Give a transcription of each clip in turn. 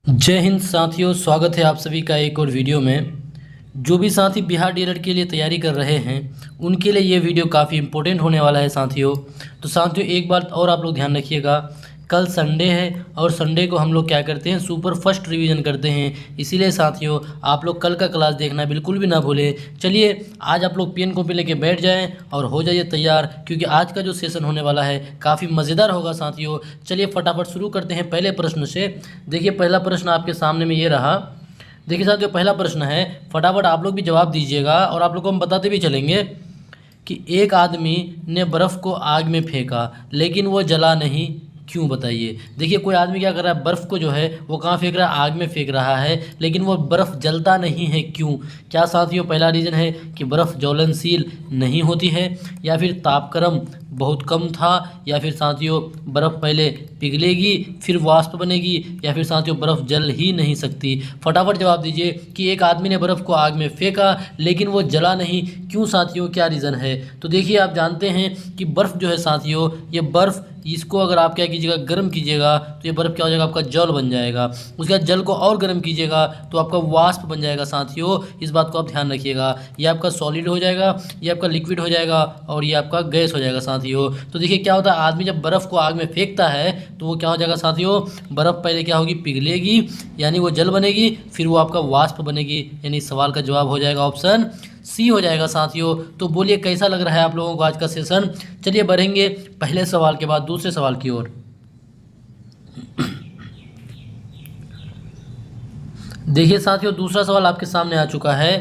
जय हिंद साथियों, स्वागत है आप सभी का एक और वीडियो में। जो भी साथी बिहार डीएलएड के लिए तैयारी कर रहे हैं उनके लिए ये वीडियो काफ़ी इम्पोर्टेंट होने वाला है साथियों। तो साथियों एक बात और आप लोग ध्यान रखिएगा, कल संडे है और संडे को हम लोग क्या करते हैं, सुपर फर्स्ट रिवीजन करते हैं। इसीलिए साथियों आप लोग कल का क्लास देखना बिल्कुल भी ना भूलें। चलिए आज आप लोग पेन कॉपी लेके बैठ जाएं और हो जाइए तैयार, क्योंकि आज का जो सेशन होने वाला है काफ़ी मज़ेदार होगा साथियों। चलिए फटाफट शुरू करते हैं पहले प्रश्न से। देखिए पहला प्रश्न आपके सामने में ये रहा। देखिए साथियों पहला प्रश्न है, फटाफट आप लोग भी जवाब दीजिएगा और आप लोग को हम बताते भी चलेंगे कि एक आदमी ने बर्फ़ को आग में फेंका लेकिन वो जला नहीं, क्यों बताइए। देखिए कोई आदमी क्या कर रहा है, बर्फ़ को जो है वो कहाँ फेंक रहा है, आग में फेंक रहा है, लेकिन वो बर्फ़ जलता नहीं है, क्यों। क्या साथियों पहला रीज़न है कि बर्फ़ ज्वलनशील नहीं होती है, या फिर तापक्रम बहुत कम था, या फिर साथियों बर्फ़ पहले पिघलेगी फिर वाष्प बनेगी, या फिर साथियों बर्फ़ जल ही नहीं सकती। फटाफट जवाब दीजिए कि एक आदमी ने बर्फ़ को आग में फेंका लेकिन वो जला नहीं, क्यों साथियों, क्या रीज़न है। तो देखिए आप जानते हैं कि बर्फ़ जो है साथियों, ये बर्फ़ इसको अगर आप क्या कीजिएगा, गर्म कीजिएगा तो ये बर्फ़ क्या हो जाएगा, आपका जल बन जाएगा। उसके बाद जल को और गर्म कीजिएगा तो आपका वाष्प बन जाएगा साथियों। इस बात को आप ध्यान रखिएगा, ये आपका सॉलिड हो जाएगा, ये आपका लिक्विड हो जाएगा और ये आपका गैस हो जाएगा साथियों। तो देखिए क्या होता है, आदमी जब बर्फ़ को आग में फेंकता है तो वो क्या हो जाएगा साथियों, बर्फ़ पहले क्या होगी, पिघलेगी यानी वो जल बनेगी, फिर वो आपका वाष्प बनेगी, यानी इस सवाल का जवाब हो जाएगा ऑप्शन सी हो जाएगा साथियों। तो बोलिए कैसा लग रहा है आप लोगों को आज का सेशन। चलिए बढ़ेंगे पहले सवाल के बाद दूसरे सवाल की ओर। देखिए साथियों दूसरा सवाल आपके सामने आ चुका है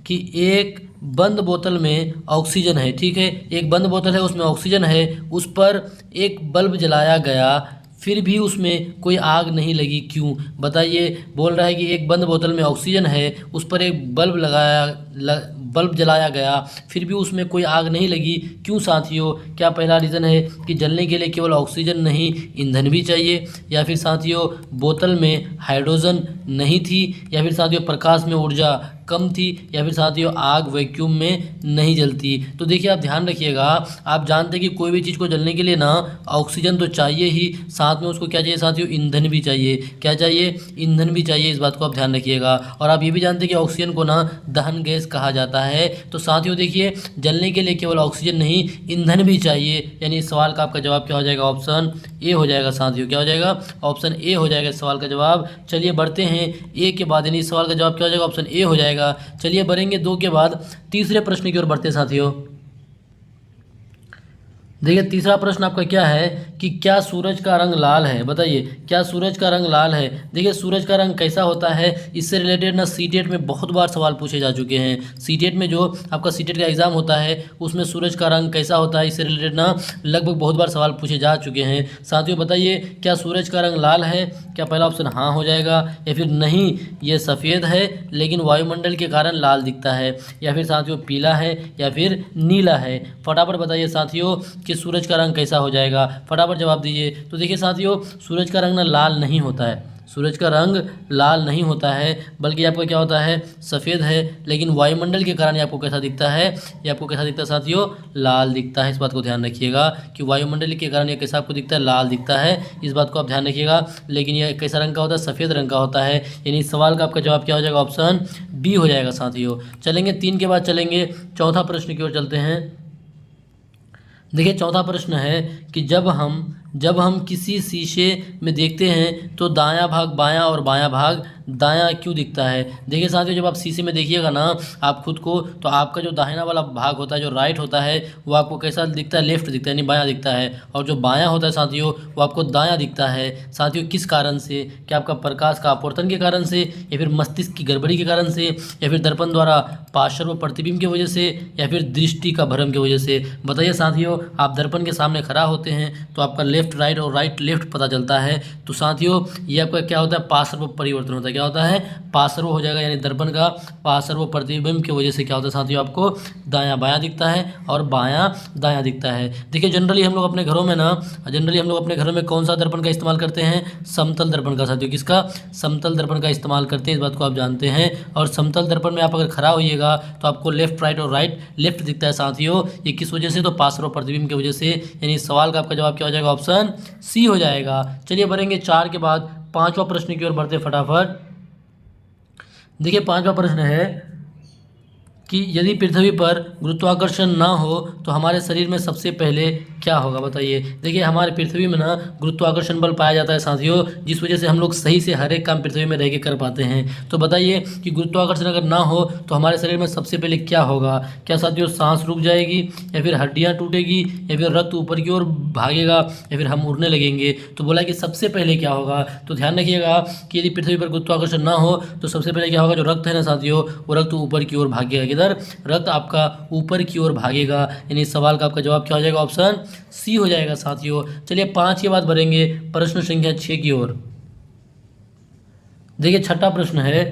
कि एक बंद बोतल में ऑक्सीजन है, ठीक है, एक बंद बोतल है उसमें ऑक्सीजन है, उस पर एक बल्ब जलाया गया फिर भी उसमें कोई आग नहीं लगी, क्यों बताइए। बोल रहा है कि एक बंद बोतल में ऑक्सीजन है, उस पर एक बल्ब जलाया गया फिर भी उसमें कोई आग नहीं लगी, क्यों साथियों। क्या पहला रीज़न है कि जलने के लिए केवल ऑक्सीजन नहीं ईंधन भी चाहिए, या फिर साथियों बोतल में हाइड्रोजन नहीं थी, या फिर साथियों प्रकाश में ऊर्जा कम थी, या फिर साथियों आग वैक्यूम में नहीं जलती। तो देखिए आप ध्यान रखिएगा, आप जानते हैं कि कोई भी चीज़ को जलने के लिए ना ऑक्सीजन तो चाहिए ही, साथ में उसको क्या चाहिए साथियों, ईंधन भी चाहिए। क्या चाहिए, ईंधन भी चाहिए, इस बात को आप ध्यान रखिएगा। और आप ये भी जानते हैं कि ऑक्सीजन को ना दहन गैस कहा जाता है। तो साथियों देखिए जलने के लिए केवल ऑक्सीजन नहीं ईंधन भी चाहिए, यानी इस सवाल का आपका जवाब क्या हो जाएगा, ऑप्शन ए हो जाएगा साथियों। क्या हो जाएगा, ऑप्शन ए हो जाएगा इस सवाल का जवाब। चलिए बढ़ते हैं ए के बाद, यानी इस सवाल का जवाब क्या हो जाएगा, ऑप्शन ए हो जाएगा। चलिए बढ़ेंगे दो के बाद तीसरे प्रश्न की ओर बढ़ते हैं साथियों। देखिए तीसरा प्रश्न आपका क्या है कि क्या सूरज का रंग लाल है, बताइए क्या सूरज का रंग लाल है। देखिए सूरज का रंग कैसा होता है, इससे रिलेटेड ना सीटेट में बहुत बार सवाल पूछे जा चुके हैं। सीटेट में जो आपका सीटेट का एग्जाम होता है उसमें सूरज का रंग कैसा होता है, इससे रिलेटेड ना लगभग बहुत बार सवाल पूछे जा चुके हैं। साथियों बताइए क्या सूरज का रंग लाल है। क्या पहला ऑप्शन हाँ हो जाएगा, या फिर नहीं ये सफ़ेद है लेकिन वायुमंडल के कारण लाल दिखता है, या फिर साथियों पीला है, या फिर नीला है। फटाफट बताइए साथियों कि सूरज का रंग कैसा हो जाएगा, फटाफट जवाब दीजिए। तो देखिए साथियों सूरज का रंग ना लाल नहीं होता है, सूरज का रंग लाल नहीं होता है, बल्कि आपका क्या होता है, सफ़ेद है, लेकिन वायुमंडल के कारण ये आपको कैसा दिखता है, ये आपको कैसा दिखता है साथियों, लाल दिखता है। इस बात को ध्यान रखिएगा कि वायुमंडल के कारण ये कैसा आपको दिखता है, लाल दिखता है। इस बात को आप ध्यान रखिएगा। लेकिन ये कैसा रंग का होता है, सफ़ेद रंग का होता है, यानी इस सवाल का आपका जवाब क्या हो जाएगा, ऑप्शन बी हो जाएगा साथियों। चलेंगे तीन के बाद चलेंगे चौथा प्रश्न की ओर चलते हैं। देखिए चौथा प्रश्न है कि जब हम किसी शीशे में देखते हैं तो दायां भाग बायां और बायां भाग दायां क्यों दिखता है। देखिए साथियों जब आप शीशे में देखिएगा ना आप खुद को, तो आपका जो दाहिना वाला भाग होता है, जो राइट होता है, वो आपको कैसा दिखता है, लेफ्ट दिखता है, यानी बायां दिखता है, और जो बायां होता है साथियों वो आपको दायां दिखता है। साथियों किस कारण से, क्या आपका प्रकाश का अपवर्तन के कारण से, या फिर मस्तिष्क की गड़बड़ी के कारण से, या फिर दर्पण द्वारा पार्श्व प्रतिबिंब की वजह से, या फिर दृष्टि का भ्रम की वजह से। बताइए साथियों आप दर्पण के सामने खड़ा होते हैं तो आपका लेफ्ट राइट और राइट लेफ्ट पता चलता है, तो साथियों ये आपका क्या होता है, पार्श्व परिवर्तन होता है। क्या होता है, पार्श्व हो जाएगा, यानी दर्पण का पार्श्व प्रतिबिंब की वजह से क्या होता है साथियों, आपको दायां बायां दिखता है और बायां दायां दिखता है। देखिए जनरली हम लोग अपने घरों में कौन सा दर्पण का इस्तेमाल करते हैं, समतल दर्पण का साथियों। किसका, समतल दर्पण का इस्तेमाल करते हैं, इस बात को आप जानते हैं। और समतल दर्पण में आप अगर खड़ा होइएगा तो आपको लेफ्ट राइट और राइट लेफ्ट दिखता है साथियों। ये किस वजह से, तो पार्श्व प्रतिबिंब की वजह से, यानी इस सवाल का आपका जवाब क्या हो जाएगा, ऑप्शन सी हो जाएगा। चलिए बढ़ेंगे चार के बाद पांचवा प्रश्न की ओर बढ़ते फटाफट। देखिए पांचवा प्रश्न है कि यदि पृथ्वी पर गुरुत्वाकर्षण ना हो तो हमारे शरीर में सबसे पहले क्या होगा, बताइए। देखिए हमारे पृथ्वी में ना गुरुत्वाकर्षण बल पाया जाता है साथियों, जिस वजह से हम लोग सही से हर एक काम पृथ्वी में रह के कर पाते हैं। तो बताइए कि गुरुत्वाकर्षण अगर ना हो तो हमारे शरीर में सबसे पहले क्या होगा। क्या साथियों सांस रुक जाएगी, या फिर हड्डियाँ टूटेगी, या फिर रक्त ऊपर की ओर भागेगा, या फिर हम उड़ने लगेंगे। तो बोला कि सबसे पहले क्या होगा। तो ध्यान रखिएगा कि यदि पृथ्वी पर गुरुत्वाकर्षण ना हो तो सबसे पहले क्या होगा, जो रक्त है ना साथियों, वो रक्त ऊपर की ओर भागेगा। रक्त आपका ऊपर की ओर भागेगा, यानी इस सवाल का आपका जवाब क्या हो जाएगा, ऑप्शन सी हो जाएगा साथियों। चलिए 5 के बाद बढ़ेंगे प्रश्न संख्या 6 की ओर। देखिए छठा प्रश्न है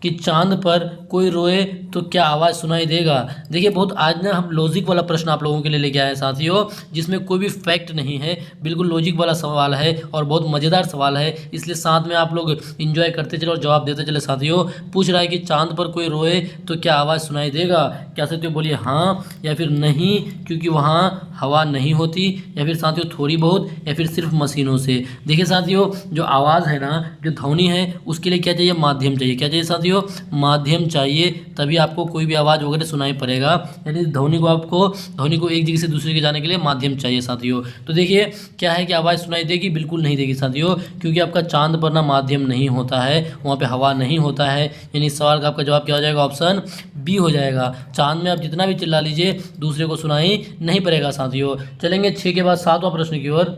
कि चांद पर कोई रोए तो क्या आवाज़ सुनाई देगा। देखिए बहुत आज ना हम लॉजिक वाला प्रश्न आप लोगों के लिए लेके आए हैं साथियों, जिसमें कोई भी फैक्ट नहीं है, बिल्कुल लॉजिक वाला सवाल है और बहुत मज़ेदार सवाल है, इसलिए साथ में आप लोग एंजॉय करते चले और जवाब देते चले साथियों। पूछ रहा है कि चांद पर कोई रोए तो क्या आवाज़ सुनाई देगा। क्या साथियों बोलिए हाँ या फिर नहीं, क्योंकि वहाँ हवा नहीं होती, या फिर साथियों थोड़ी बहुत, या फिर सिर्फ मशीनों से। देखिए साथियों जो आवाज़ है ना, जो ध्वनि है, उसके लिए क्या चाहिए, माध्यम चाहिए। क्या चाहिए साथियों, माध्यम चाहिए, तभी आपको कोई भी आवाज़ वगैरह सुनाई पड़ेगा। यानी ध्वनि को एक जगह से दूसरी जगह जाने के लिए माध्यम चाहिए साथियों। तो देखिए क्या है कि आवाज़ सुनाई देगी, बिल्कुल नहीं देगी साथियों, क्योंकि आपका चांद पर ना माध्यम नहीं होता है, वहाँ पे हवा नहीं होता है। यानी इस सवाल का आपका जवाब क्या हो जाएगा, ऑप्शन बी हो जाएगा। चांद में आप जितना भी चिल्ला लीजिए दूसरे को सुनाई नहीं पड़ेगा साथियों। चलेंगे 6 के बाद 7वां प्रश्न की ओर।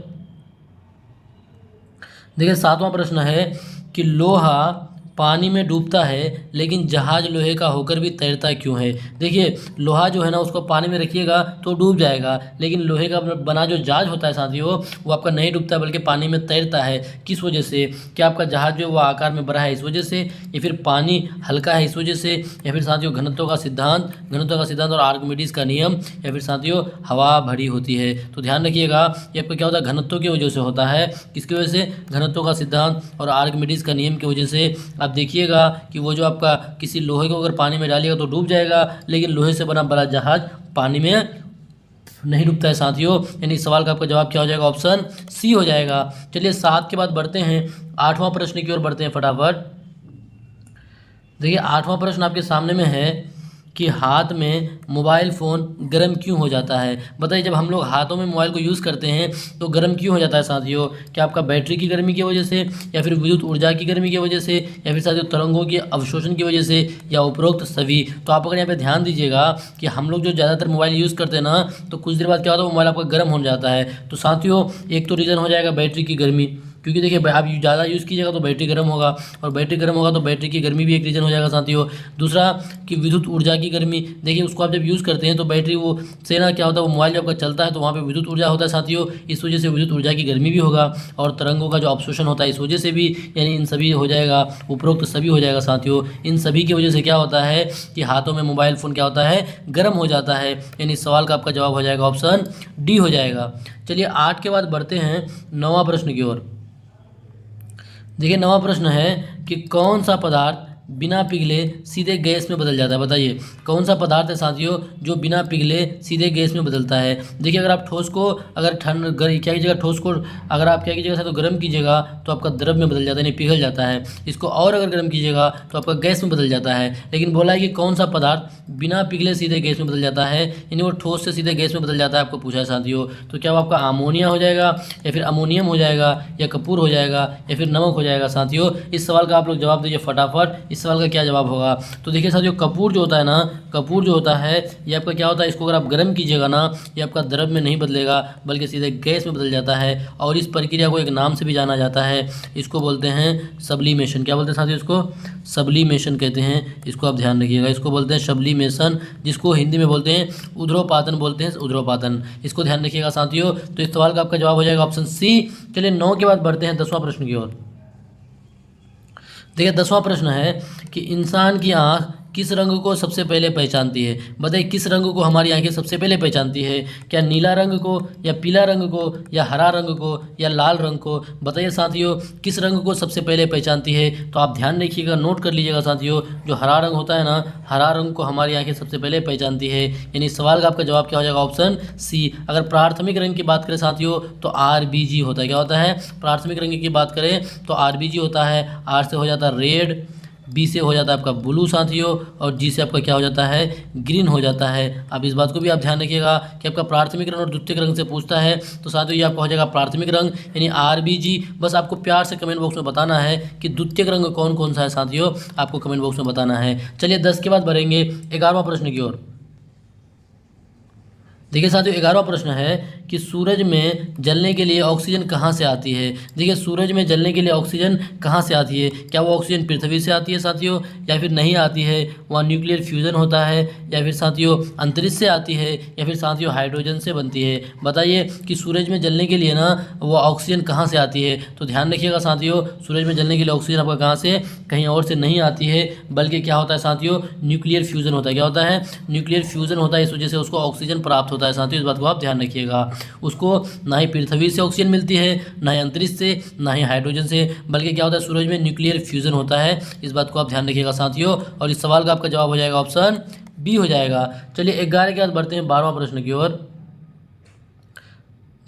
देखिए 7वां प्रश्न है कि लोहा पानी में डूबता है लेकिन जहाज लोहे का होकर भी तैरता क्यों है। देखिए लोहा जो है ना, उसको पानी में रखिएगा तो डूब जाएगा, लेकिन लोहे का बना जो जहाज होता है साथियों, वो आपका नहीं डूबता बल्कि पानी में तैरता है। किस वजह से, क्या आपका जहाज जो है वो आकार में बड़ा है इस वजह से, या फिर पानी हल्का है इस वजह से, या फिर साथियों घनत्व का सिद्धांत और आर्किमिडीज का नियम, या फिर साथियों हवा भरी होती है। तो ध्यान रखिएगा ये आपका क्या होता है, घनत्व की वजह से होता है। किसकी वजह से, घनत्व का सिद्धांत और आर्किमिडीज का नियम की वजह से। आप देखिएगा कि वो जो आपका किसी लोहे को अगर पानी में डालिएगा तो डूब जाएगा, लेकिन लोहे से बना बड़ा जहाज पानी में नहीं डूबता है साथियों। यानी इस सवाल का आपका जवाब क्या हो जाएगा, ऑप्शन सी हो जाएगा। चलिए 7 के बाद बढ़ते हैं 8वां प्रश्न की ओर बढ़ते हैं फटाफट। देखिए 8वां प्रश्न आपके सामने में है कि हाथ में मोबाइल फ़ोन गर्म क्यों हो जाता है। बताइए जब हम लोग हाथों में मोबाइल को यूज़ करते हैं तो गर्म क्यों हो जाता है साथियों। क्या आपका बैटरी की गर्मी की वजह से, या फिर विद्युत ऊर्जा की गर्मी की वजह से, या फिर साथियों तरंगों के अवशोषण की वजह से, या उपरोक्त सभी। तो आप अगर यहाँ पे ध्यान दीजिएगा कि हम लोग जो ज़्यादातर मोबाइल यूज़ करते हैं ना, तो कुछ देर बाद क्या होता है, मोबाइल आपका गर्म हो जाता है। तो साथियों एक तो रीज़न हो जाएगा बैटरी की गर्मी, क्योंकि देखिए आप ज़्यादा यूज़ कीजिएगा तो बैटरी गर्म होगा, और बैटरी गर्म होगा तो बैटरी की गर्मी भी एक रीज़न हो जाएगा साथियों। दूसरा कि विद्युत ऊर्जा की गर्मी, देखिए उसको आप जब यूज़ करते हैं तो बैटरी वो से ना क्या होता है, वो मोबाइल जब आपका चलता है तो वहाँ पे विद्युत ऊर्जा होता है साथियों, इस वजह से विद्युत ऊर्जा की गर्मी भी होगा, और तरंगों का जो अवशोषण होता है इस वजह से भी, यानी इन सभी हो जाएगा, उपरोक्त सभी हो जाएगा साथियों। इन सभी की वजह से क्या होता है कि हाथों में मोबाइल फ़ोन क्या होता है, गर्म हो जाता है। यानी इस सवाल का आपका जवाब हो जाएगा ऑप्शन डी हो जाएगा। चलिए 8 के बाद बढ़ते हैं 9वां प्रश्न की ओर। देखिए 9वां प्रश्न है कि कौन सा पदार्थ बिना पिघले सीधे गैस में बदल जाता है। बताइए कौन सा पदार्थ है साथियों जो बिना पिघले सीधे गैस में बदलता है। देखिए अगर आप ठोस को अगर क्या कीजिएगा, ठोस को अगर आप क्या कीजिएगा तो गर्म कीजिएगा तो आपका द्रव में बदल जाता है, यानी पिघल जाता है। इसको और अगर गर्म कीजिएगा तो आपका गैस में बदल जाता है। लेकिन बोला है कि कौन सा पदार्थ बिना पिघले सीधे गैस में बदल जाता है, यानी वो ठोस से सीधे गैस में बदल जाता है, आपको पूछा है साथियों। तो क्या वो आपका अमोनिया हो जाएगा, या फिर अमोनियम हो जाएगा, या कपूर हो जाएगा, या फिर नमक हो जाएगा साथियों। इस सवाल का आप लोग जवाब दीजिए फटाफट। इस सवाल का क्या जवाब होगा। तो देखिए साथियों कपूर जो होता है ना, कपूर जो होता है ये आपका क्या होता है, इसको अगर आप गर्म कीजिएगा ना, ये आपका द्रव में नहीं बदलेगा बल्कि सीधे गैस में बदल जाता है, और इस प्रक्रिया को एक नाम से भी जाना जाता है, इसको बोलते हैं सब्लिमेशन। क्या बोलते हैं साथियों, इसको सब्लिमेशन कहते हैं। इसको आप ध्यान रखिएगा, इसको बोलते हैं सब्लिमेशन, जिसको हिंदी में बोलते हैं ऊध्र्वपातन बोलते हैं, ऊध्र्वपातन। इसको ध्यान रखिएगा साथियों। तो इस सवाल का आपका जवाब हो जाएगा ऑप्शन सी। चलिए 9 के बाद बढ़ते हैं 10वां प्रश्न की ओर। देखिए 10वां प्रश्न है कि इंसान की आँख किस रंग को सबसे पहले पहचानती है? बताइए किस रंग को हमारी आंखें सबसे पहले पहचानती है? क्या नीला रंग को, या पीला रंग को, या हरा रंग को, या लाल रंग को? बताइए साथियों किस रंग को सबसे पहले पहचानती है? तो आप ध्यान रखिएगा, नोट कर लीजिएगा साथियों, जो हरा रंग होता है ना, हरा रंग को हमारी आंखें सबसे पहले पहचानती है। यानी इस सवाल का आपका जवाब क्या हो जाएगा? Option C. अगर प्राथमिक रंग की बात करें साथियों तो RBG होता है। क्या होता है? प्राथमिक रंग की बात करें तो RBG होता है। R से हो जाता है रेड, B से हो जाता है आपका ब्लू साथियों, और G से आपका क्या हो जाता है? ग्रीन हो जाता है। अब इस बात को भी आप ध्यान रखिएगा कि आपका प्राथमिक रंग और द्वितीयक रंग से पूछता है तो साथियों ये आपका हो जाएगा प्राथमिक रंग यानी RBG। बस आपको प्यार से कमेंट बॉक्स में बताना है कि द्वितीयक रंग कौन कौन सा है साथियों, आपको कमेंट बॉक्स में बताना है। चलिए 10 के बाद बढ़ेंगे 11वां प्रश्न की ओर। देखिए साथियों 11वां प्रश्न है कि सूरज में जलने के लिए ऑक्सीजन कहाँ से आती है? देखिए सूरज में जलने के लिए ऑक्सीजन कहाँ से आती है? क्या वो ऑक्सीजन पृथ्वी से आती है साथियों, या फिर नहीं आती है, वहाँ न्यूक्लियर फ्यूजन होता है, या फिर साथियों अंतरिक्ष से आती है, या फिर साथियों हाइड्रोजन से बनती है? बताइए कि सूरज में जलने के लिए ना वो ऑक्सीजन कहाँ से आती है? तो ध्यान रखिएगा साथियों, सूरज में जलने के लिए ऑक्सीजन आपका कहाँ से, कहीं और से नहीं आती है, बल्कि क्या होता है साथियों? न्यूक्लियर फ्यूजन होता है। क्या होता है? न्यूक्लियर फ्यूजन होता है, इस वजह से उसको ऑक्सीजन प्राप्त होता है साथियों। इस बात को आप ध्यान रखिएगा। उसको ना ही पृथ्वी से ऑक्सीजन मिलती है, ना ही अंतरिक्ष से, ना ही हाइड्रोजन से, बल्कि क्या होता है? सूरज में न्यूक्लियर फ्यूजन होता है। इस बात को आप ध्यान रखिएगा साथियों, और इस सवाल का आपका जवाब हो जाएगा ऑप्शन बी हो जाएगा। चलिए 11 के बाद बढ़ते हैं 12वां प्रश्न की ओर।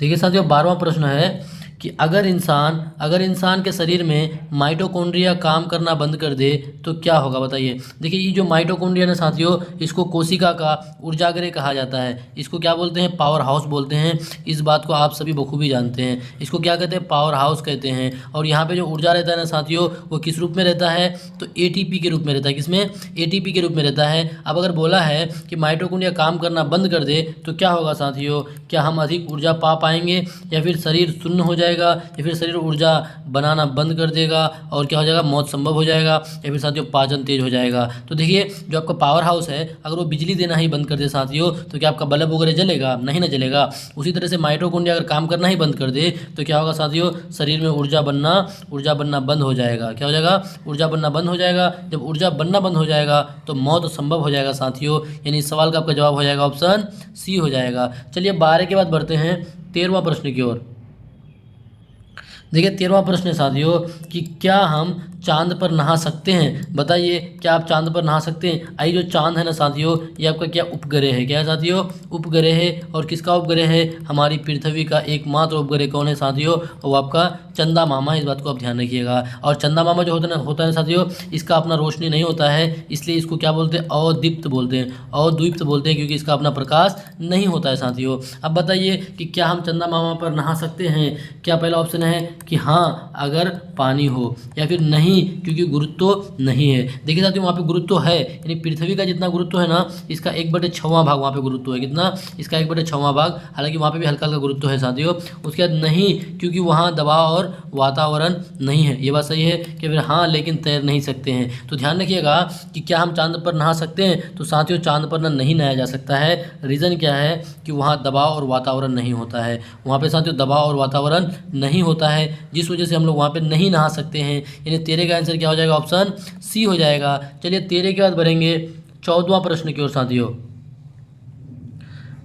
देखिए साथियों 12वां प्रश्न है कि अगर इंसान के शरीर में माइटोकॉन्ड्रिया काम करना बंद कर दे तो क्या होगा? बताइए। देखिए ये जो माइटोकॉन्ड्रिया ना साथियों, इसको कोशिका का ऊर्जागृह कहा जाता है। इसको क्या बोलते हैं? पावर हाउस बोलते हैं। इस बात को आप सभी बखूबी जानते हैं। इसको क्या कहते हैं? पावर हाउस कहते हैं। और यहाँ पे जो ऊर्जा रहता है ना साथियों, वो किस रूप में रहता है? तो ATP के रूप में रहता है। किसमें? ATP के रूप में रहता है। अब अगर बोला है कि माइटोकॉन्ड्रिया काम करना बंद कर दे तो क्या होगा साथियों? क्या हम अधिक ऊर्जा पा पाएंगे, या फिर शरीर शून्य हो जाएगा, या फिर शरीर ऊर्जा बनाना बंद कर देगा और क्या हो जाएगा? मौत संभव हो जाएगा, या फिर साथियों पाचन तेज हो जाएगा? तो देखिए जो आपका पावर हाउस है, अगर वो बिजली देना ही बंद कर दे साथियों तो क्या आपका बल्ब वगैरह जलेगा? नहीं ना जलेगा। उसी तरह से माइटोकॉन्ड्रिया अगर काम करना ही बंद कर दे तो क्या होगा साथियों? शरीर में ऊर्जा बनना बंद हो जाएगा। क्या हो जाएगा? ऊर्जा बनना बंद हो जाएगा। जब ऊर्जा बनना बंद हो जाएगा तो मौत संभव हो जाएगा साथियों। यानी इस सवाल का आपका जवाब हो जाएगा ऑप्शन सी हो जाएगा। चलिए 12 के बाद बढ़ते हैं 13वां प्रश्न की ओर। देखिए 13वां प्रश्न है साथियों कि क्या हम चांद पर नहा सकते हैं? बताइए क्या आप चांद पर नहा सकते हैं? आई जो चांद है ना साथियों, ये आपका क्या उपग्रह है? क्या है साथियों? उपग्रह है। और किसका उपग्रह है? हमारी पृथ्वी का एकमात्र उपग्रह कौन है साथियों? वो आपका चंदा मामा। इस बात को आप ध्यान रखिएगा। और चंदा मामा जो होता है साथियों, इसका अपना रोशनी नहीं होता है, इसलिए इसको क्या बोलते हैं? अद्वीप्त बोलते हैं। अद्वीप्त बोलते हैं क्योंकि इसका अपना प्रकाश नहीं होता है साथियों। अब बताइए कि क्या हम चंदा मामा पर नहा सकते हैं? क्या पहला ऑप्शन है कि हाँ अगर पानी हो, या फिर नहीं क्योंकि गुरुत्व नहीं है। देखिए साथियों वहाँ पे गुरुत्व है, यानी पृथ्वी का जितना गुरुत्व है ना, इसका 1/6वां भाग वहाँ पे गुरुत्व है। कितना? इसका 1/6वां भाग। हालांकि वहाँ पे भी हल्का हल्का गुरुत्व है साथियों। उसके बाद नहीं क्योंकि वहाँ दबाव और वातावरण नहीं है। ये बात सही है कि फिर हाँ लेकिन तैर नहीं सकते हैं। तो ध्यान रखिएगा कि क्या हम चांद पर नहा सकते हैं? तो साथियों चांद पर नहीं नहाया जा सकता है। रीज़न क्या है? कि वहाँ दबाव और वातावरण नहीं होता है। वहाँ पे साथियों दबाव और वातावरण नहीं होता है, जिस वजह से हम लोग वहाँ पे नहीं नहा सकते हैं। यानी 13 का आंसर क्या हो जाएगा? ऑप्शन सी हो जाएगा। चलिए 13 के बाद बढ़ेंगे 14वां प्रश्न की ओर साथियों।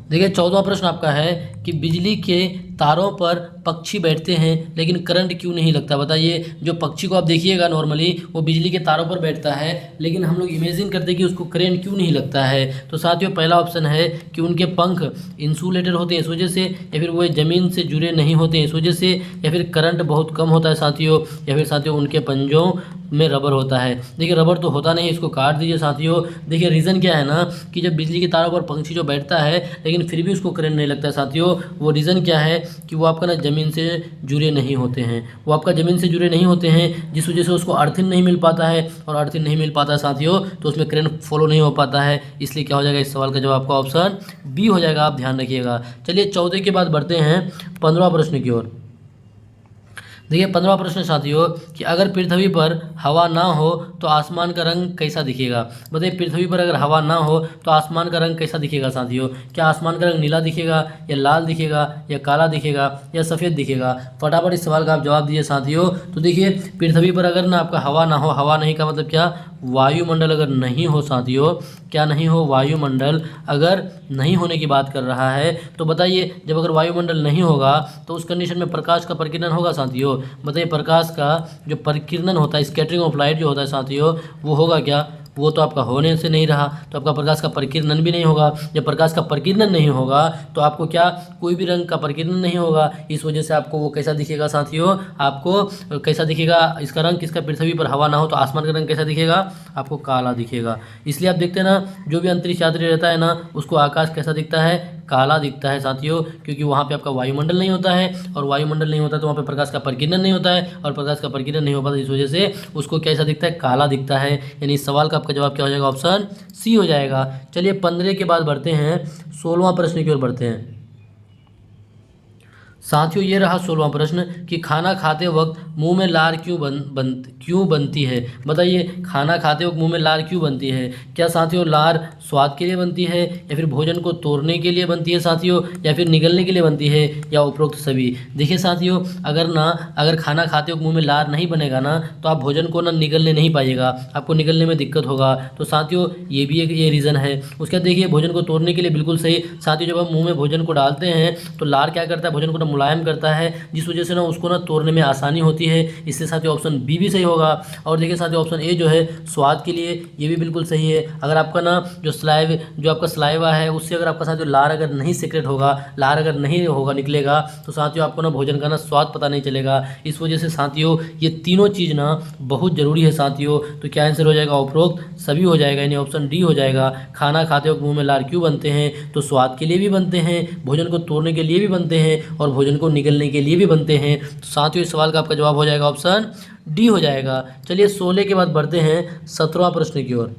देखिए 14वां प्रश्न आपका है कि बिजली के तारों पर पक्षी बैठते हैं लेकिन करंट क्यों नहीं लगता? बताइए। जो पक्षी को आप देखिएगा नॉर्मली वो बिजली के तारों पर बैठता है, लेकिन हम लोग इमेजिन करते हैं कि उसको करंट क्यों नहीं लगता है। तो साथियों पहला ऑप्शन है कि उनके पंख इंसुलेटेड होते हैं इस वजह से, या फिर वो ज़मीन से जुड़े नहीं होते हैं इस वजह से, या फिर करंट बहुत कम होता है साथियों, या फिर साथियों उनके पंजों में रबर होता है। देखिए रबर तो होता नहीं, इसको काट दीजिए साथियों। देखिए रीज़न क्या है ना कि जब बिजली के तारों पर पंछी जो बैठता है लेकिन फिर भी उसको करंट नहीं लगता है साथियों, वो रीज़न क्या है कि वो आपका ना ज़मीन से जुड़े नहीं होते हैं। वो आपका ज़मीन से जुड़े नहीं होते हैं, जिस वजह से उसको अर्थिंग नहीं मिल पाता है, और अर्थिंग नहीं मिल पाता है साथियों तो उसमें करंट फॉलो नहीं हो पाता है। इसलिए क्या हो जाएगा? इस सवाल का जवाब आपका ऑप्शन बी हो जाएगा। आप ध्यान रखिएगा। चलिए 14 के बाद बढ़ते हैं 15वां प्रश्न की ओर। देखिए 15वां प्रश्न साथियों कि अगर पृथ्वी पर हवा ना हो तो आसमान का रंग कैसा दिखेगा? बताइए पृथ्वी पर अगर हवा ना हो तो आसमान का रंग कैसा दिखेगा साथियों? क्या आसमान का रंग नीला दिखेगा, या लाल दिखेगा, या काला दिखेगा, या सफ़ेद दिखेगा? फटाफट इस सवाल का आप जवाब दीजिए साथियों। तो देखिए पृथ्वी पर अगर ना आपका हवा ना हो, हवा नहीं का मतलब क्या? वायुमंडल अगर नहीं हो साथियों, क्या नहीं हो, वायुमंडल अगर नहीं होने की बात कर रहा है, तो बताइए जब अगर वायुमंडल नहीं होगा तो उस कंडीशन में प्रकाश का प्रकीर्णन होगा साथियों। बताइए प्रकाश का जो प्रकीर्णन होता है, स्कैटरिंग ऑफ लाइट जो होता है साथियों, वो होगा क्या, वो तो आपका होने से नहीं रहा, तो आपका प्रकाश का प्रकीर्णन भी नहीं होगा। जब प्रकाश का प्रकीर्णन नहीं होगा तो आपको क्या, कोई भी रंग का प्रकीर्णन नहीं होगा। इस वजह से आपको वो कैसा दिखेगा साथियों, आपको कैसा दिखेगा, इसका रंग किसका, पृथ्वी पर हवा ना हो तो आसमान का रंग कैसा दिखेगा, आपको काला दिखेगा। इसलिए आप देखते हैं ना, जो भी अंतरिक्ष यात्री रहता है ना, उसको आकाश कैसा दिखता है, काला दिखता है साथियों, क्योंकि वहाँ पे आपका वायुमंडल नहीं होता है, और वायुमंडल नहीं होता तो वहाँ पे प्रकाश का प्रकीर्णन नहीं होता है, और प्रकाश का प्रकीर्णन नहीं हो पाता, इस वजह से उसको कैसा दिखता है, काला दिखता है। यानी इस सवाल का आपका जवाब क्या हो जाएगा, ऑप्शन सी हो जाएगा। चलिए 15 के बाद बढ़ते हैं, 16वां प्रश्न की ओर बढ़ते हैं साथियों। ये रहा 16वां प्रश्न कि खाना खाते वक्त मुंह में लार क्यों बनती है। बताइए खाना खाते वक्त मुंह में लार क्यों बनती है। क्या साथियों लार स्वाद के लिए बनती है, या फिर भोजन को तोड़ने के लिए बनती है साथियों, या फिर निगलने के लिए बनती है, या उपरोक्त सभी। देखिए साथियों, अगर खाना खाते वक्त मुंह में लार नहीं बनेगा ना, तो आप भोजन को ना निगलने नहीं पाइएगा, आपको निगलने में दिक्कत होगा। तो साथियों ये भी एक ये रीज़न है। उसके बाद देखिए भोजन को तोड़ने के लिए बिल्कुल सही साथियों, जब हम मुंह में भोजन को डालते हैं तो लार क्या करता है, भोजन को मुलायम करता है, जिस वजह से ना उसको ना तोड़ने में आसानी होती है। इससे साथियों ऑप्शन बी भी सही होगा। और देखिए साथियों ऑप्शन ए जो है स्वाद के लिए, ये भी बिल्कुल सही है। अगर आपका ना जो आपका सलाइवा है उससे अगर आपका साथियों लार अगर नहीं सीक्रेट होगा, लार अगर नहीं होगा निकलेगा, तो साथियों आपको ना भोजन का ना स्वाद पता नहीं चलेगा। इस वजह से साथियों ये तीनों चीज़ ना बहुत ज़रूरी है साथियों। तो क्या आंसर हो जाएगा, उपरोक्त सभी हो जाएगा, यानी ऑप्शन डी हो जाएगा। खाना खाते वक्त मुँह में लार क्यों बनते हैं, तो स्वाद के लिए भी बनते हैं, भोजन को तोड़ने के लिए भी बनते हैं, और भोजन को निगलने के लिए भी बनते हैं। तो साथियों इस सवाल का आपका जवाब हो जाएगा ऑप्शन डी हो जाएगा। चलिए 16 के बाद बढ़ते हैं 17वां प्रश्न की ओर।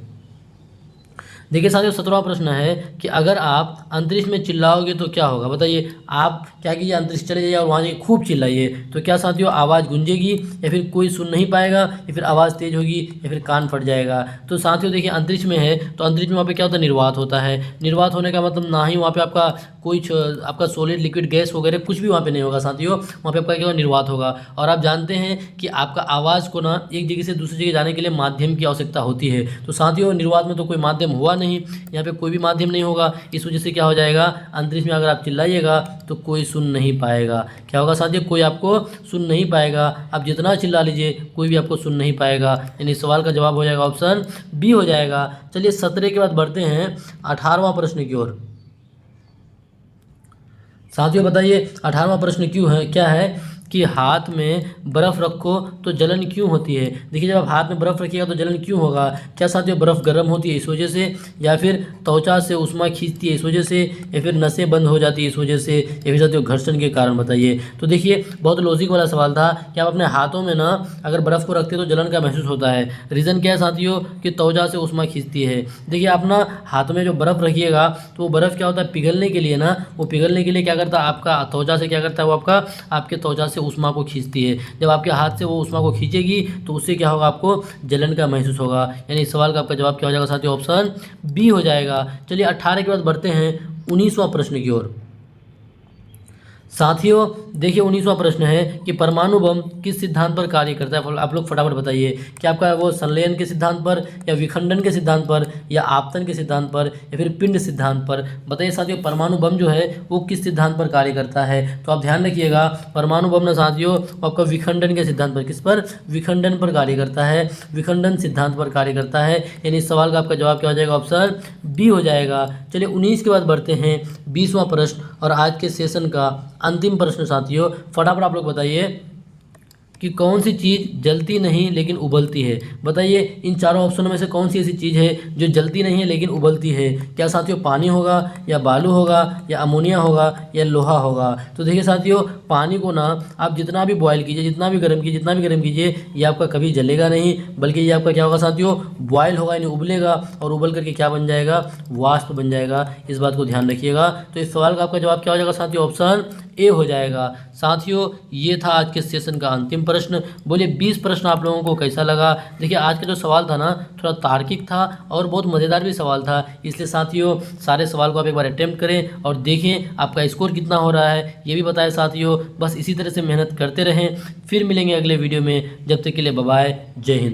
देखिए साथियों 17वां प्रश्न है कि अगर आप अंतरिक्ष में चिल्लाओगे तो क्या होगा। बताइए आप क्या कीजिए, अंतरिक्ष चले जाइए और वहाँ जाके खूब चिल्लाइए, तो क्या साथियों आवाज़ गूंजेगी, या फिर कोई सुन नहीं पाएगा, या फिर आवाज़ तेज होगी, या फिर कान फट जाएगा। तो साथियों देखिए अंतरिक्ष में है तो अंतरिक्ष में वहाँ पे क्या होता है, निर्वात होता है। निर्वात होने का मतलब ना ही वहाँ पे आपका आपका सॉलिड लिक्विड गैस वगैरह कुछ भी वहाँ पे नहीं होगा साथियों, वहाँ पे आपका क्या होगा, निर्वात होगा। और आप जानते हैं कि आपका आवाज़ को ना एक जगह से दूसरी जगह जाने के लिए माध्यम की आवश्यकता होती है। तो साथियों निर्वात में तो कोई माध्यम हुआ नहीं, यहाँ पे कोई भी माध्यम नहीं होगा। इस वजह से क्या हो जाएगा, अंतरिक्ष में अगर आप चिल्लाइएगा तो कोई सुन नहीं पाएगा। क्या होगा साथियों, कोई आपको सुन नहीं पाएगा। आप जितना चिल्ला लीजिए कोई भी आपको सुन नहीं पाएगा। यानी सवाल का जवाब हो जाएगा ऑप्शन बी हो जाएगा। चलिए 17 के बाद बढ़ते हैं 18वां प्रश्न की ओर। साथियों बताइए 18वां प्रश्न क्या है कि हाथ में बर्फ़ रखो तो जलन क्यों होती है। देखिए जब आप हाथ में बर्फ़ रखिएगा तो जलन क्यों होगा। क्या साथियों बर्फ़ गर्म होती है इस वजह से, या फिर त्वचा से ऊष्मा खींचती है इस वजह से, या फिर नसें बंद हो जाती है इस वजह से, या फिर साथियों घर्षण के कारण। बताइए। तो देखिए बहुत लॉजिक वाला सवाल था कि आप अपने हाथों में ना अगर बर्फ़ को रखते तो जलन का महसूस होता है। रीज़न क्या है साथियों, कि त्वचा से ऊष्मा खींचती है। देखिए आप ना हाथ में जो बर्फ़ रखिएगा तो वो बर्फ़ क्या होता है, पिघलने के लिए ना, वो पिघलने के लिए क्या करता है, आपका त्वचा से क्या करता है, वो आपके त्वचा से ऊष्मा को खींचती है। जब आपके हाथ से वो ऊष्मा को खींचेगी तो उससे क्या होगा, आपको जलन का महसूस होगा। यानी इस सवाल का आपका जवाब क्या हो जाएगा साथियों, ऑप्शन बी हो जाएगा। चलिए 18 के बाद बढ़ते हैं 19वां प्रश्न की ओर। साथियों देखिए 19वां प्रश्न है कि परमाणु बम किस सिद्धांत पर कार्य करता है। आप लोग फटाफट बताइए कि आपका वो संलयन के सिद्धांत पर, या विखंडन के सिद्धांत पर, या आपतन के सिद्धांत पर, या फिर पिंड सिद्धांत पर। बताइए साथियों परमाणु बम जो है वो किस सिद्धांत पर कार्य करता है। तो आप ध्यान रखिएगा परमाणु बम ना साथियों आपका विखंडन के सिद्धांत पर, किस पर, विखंडन पर कार्य करता है, विखंडन सिद्धांत पर कार्य करता है। यानी इस सवाल का आपका जवाब क्या हो जाएगा, ऑप्शन बी हो जाएगा। चलिए 19 के बाद बढ़ते हैं 20वां प्रश्न और आज के सेशन का अंतिम प्रश्न। साथियों फटाफट आप लोग बताइए कि कौन सी चीज़ जलती नहीं लेकिन उबलती है। बताइए इन चारों ऑप्शनों में से कौन सी ऐसी चीज़ है जो जलती नहीं है लेकिन उबलती है। क्या साथियों पानी होगा, या बालू होगा, या अमोनिया होगा, या लोहा होगा। तो देखिए साथियों पानी को ना आप जितना भी बॉयल कीजिए, जितना भी गर्म कीजिए, ये आपका कभी जलेगा नहीं, बल्कि ये आपका क्या होगा साथियों, बॉयल होगा यानी उबलेगा, और उबल करके क्या बन जाएगा, वाष्प बन जाएगा। इस बात को ध्यान रखिएगा। तो इस सवाल का आपका जवाब क्या हो जाएगा साथियों, ऑप्शन ए हो जाएगा। साथियों ये था आज के सेशन का अंतिम प्रश्न। बोलिए 20 प्रश्न आप लोगों को कैसा लगा। देखिए आज का जो सवाल था ना थोड़ा तार्किक था और बहुत मज़ेदार भी सवाल था, इसलिए साथियों सारे सवाल को आप एक बार अटेम्प्ट करें और देखें आपका स्कोर कितना हो रहा है, ये भी बताएं साथियों। बस इसी तरह से मेहनत करते रहें। फिर मिलेंगे अगले वीडियो में, जब तक के लिए बाय बाय, जय हिंद।